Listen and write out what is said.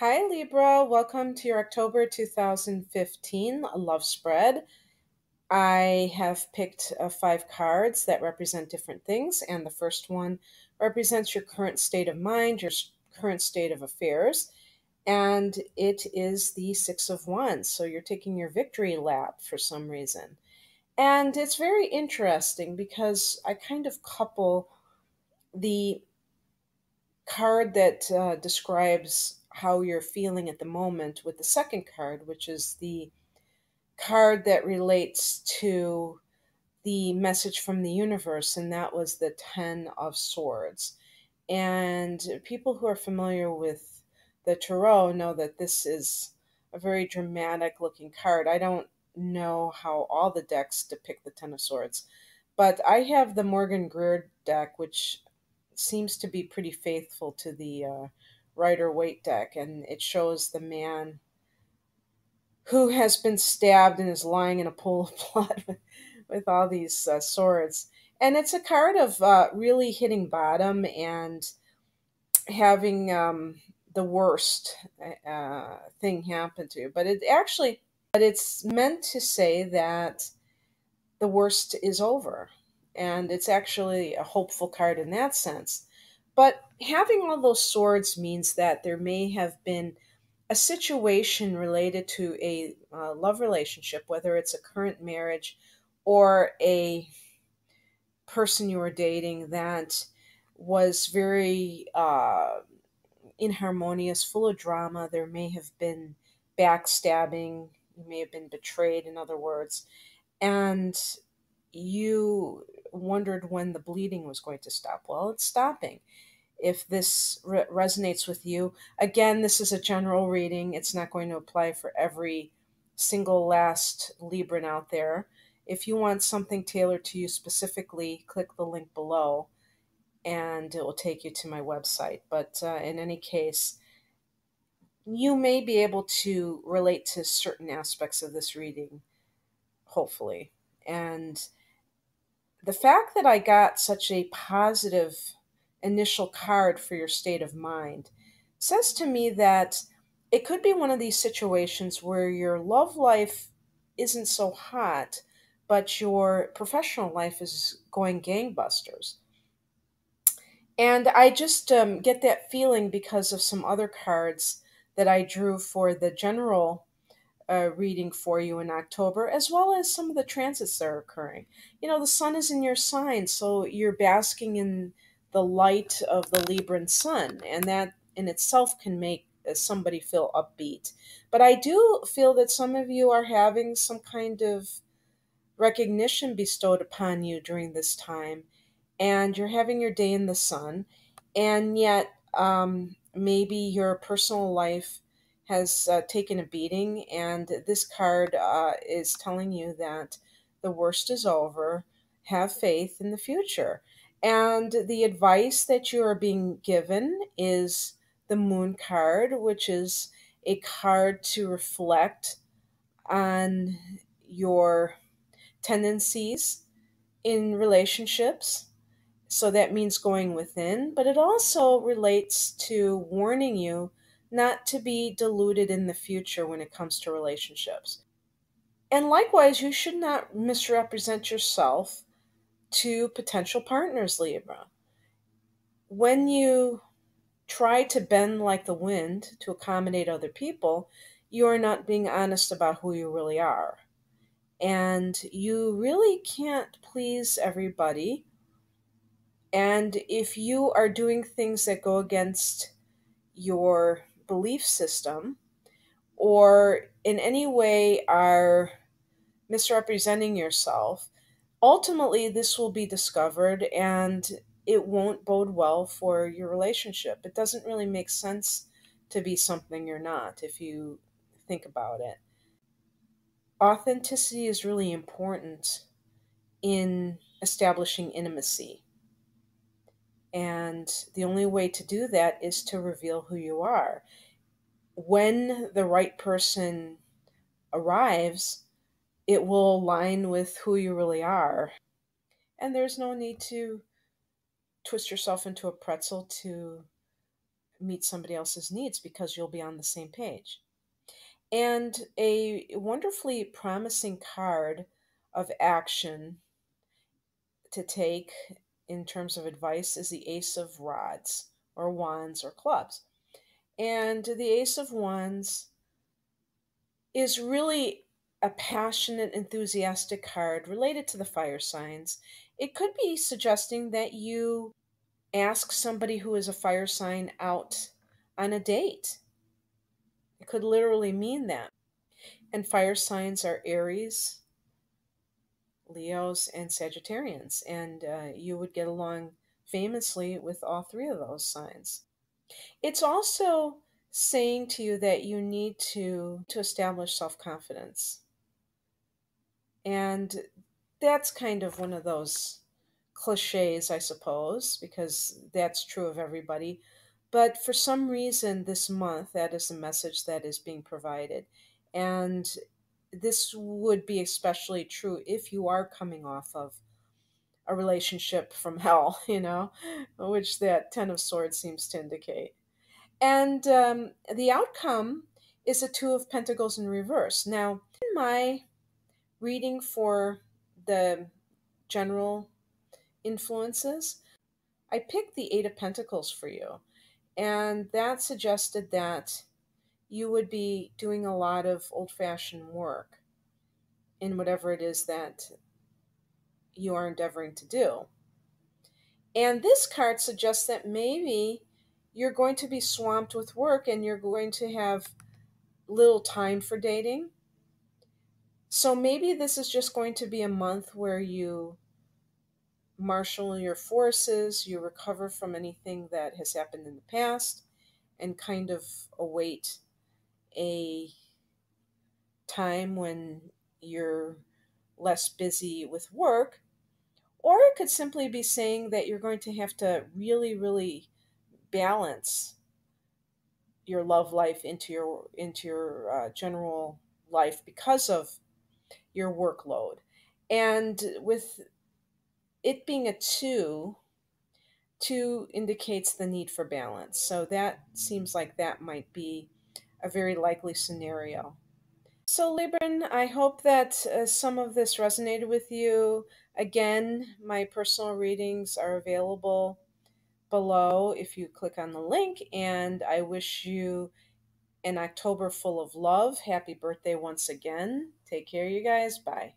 Hi, Libra. Welcome to your October 2015 love spread. I have picked five cards that represent different things, and the first one represents your current state of mind, your current state of affairs, and it is the Six of Wands. So you're taking your victory lap for some reason. And it's very interesting because I kind of couple the card that describes how you're feeling at the moment with the second card, which is the card that relates to the message from the universe, and that was the Ten of Swords. And people who are familiar with the Tarot know that this is a very dramatic looking card. I don't know how all the decks depict the Ten of Swords, but I have the Morgan Greer deck, which seems to be pretty faithful to the Rider Waite deck, and it shows the man who has been stabbed and is lying in a pool of blood with all these swords. And it's a card of really hitting bottom and having the worst thing happen to you. But it's meant to say that the worst is over. And it's actually a hopeful card in that sense. But having all those swords means that there may have been a situation related to a love relationship, whether it's a current marriage or a person you were dating that was very inharmonious, full of drama. There may have been backstabbing. You may have been betrayed, in other words. And you wondered when the bleeding was going to stop. Well, it's stopping. If this resonates with you, again, this is a general reading. It's not going to apply for every single last Libran out there. If you want something tailored to you specifically, click the link below and it will take you to my website. But in any case, you may be able to relate to certain aspects of this reading, hopefully. And the fact that I got such a positive initial card for your state of mind says to me that it could be one of these situations where your love life isn't so hot, but your professional life is going gangbusters. And I just get that feeling because of some other cards that I drew for the general reading for you in October, as well as some of the transits that are occurring. You know, the sun is in your sign, so you're basking in the light of the Libran sun, and that in itself can make somebody feel upbeat. But I do feel that some of you are having some kind of recognition bestowed upon you during this time, and you're having your day in the sun, and yet maybe your personal life has taken a beating, and this card is telling you that the worst is over. Have faith in the future. And the advice that you are being given is the Moon card, which is a card to reflect on your tendencies in relationships. So that means going within, but it also relates to warning you not to be deluded in the future when it comes to relationships. And likewise, you should not misrepresent yourself to potential partners, Libra. When you try to bend like the wind to accommodate other people, you are not being honest about who you really are. And you really can't please everybody. And if you are doing things that go against your belief system or in any way are misrepresenting yourself, ultimately this will be discovered and it won't bode well for your relationship. It doesn't really make sense to be something you're not if you think about it. Authenticity is really important in establishing intimacy. And the only way to do that is to reveal who you are. When the right person arrives, it will align with who you really are. And there's no need to twist yourself into a pretzel to meet somebody else's needs because you'll be on the same page. And a wonderfully promising card of action to take in terms of advice is the Ace of Rods or Wands or Clubs. And the Ace of Wands is really a passionate, enthusiastic card related to the fire signs. It could be suggesting that you ask somebody who is a fire sign out on a date. It could literally mean that. And fire signs are Aries, Leos, and Sagittarians. And you would get along famously with all three of those signs. It's also saying to you that you need to establish self-confidence. And that's kind of one of those cliches, I suppose, because that's true of everybody. But for some reason, this month, that is the message that is being provided. And this would be especially true if you are coming off of a relationship from hell, which that Ten of Swords seems to indicate. And the outcome is a Two of Pentacles in reverse. Now, in my reading for the general influences, I picked the Eight of Pentacles for you. And that suggested that you would be doing a lot of old fashioned work in whatever it is that you are endeavoring to do. And this card suggests that maybe you're going to be swamped with work and you're going to have little time for dating. So maybe this is just going to be a month where you marshal your forces, you recover from anything that has happened in the past, and kind of await a time when you're less busy with work. Or it could simply be saying that you're going to have to really, really balance your love life into your general life because of your workload. And with it being a two indicates the need for balance. So that seems like that might be a very likely scenario. So, Libran, I hope that some of this resonated with you. Again, my personal readings are available below if you click on the link, and I wish you an October full of love. Happy birthday once again. Take care, you guys. Bye.